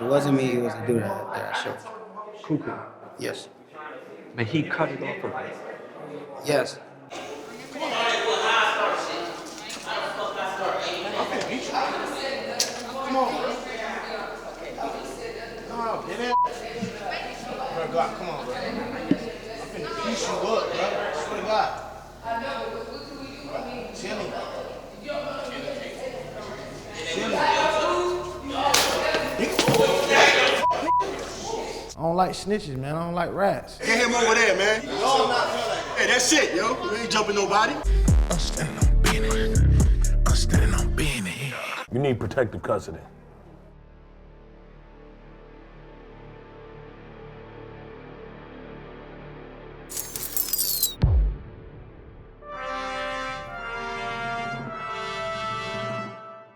wasn't me, it was a dude that I shot. Coulda. Yes. But he cut it off of him. Yes. Come on, bro. No, get in. Bro, Glock, come on, bro. I'm finna piece you up, bro. Swear to God. Tell me. I don't like snitches, man. I don't like rats. Get him over there, man. Hey, that's it, yo. We ain't jumping nobody. I'm standing on business. I'm standing on business. You need protective custody.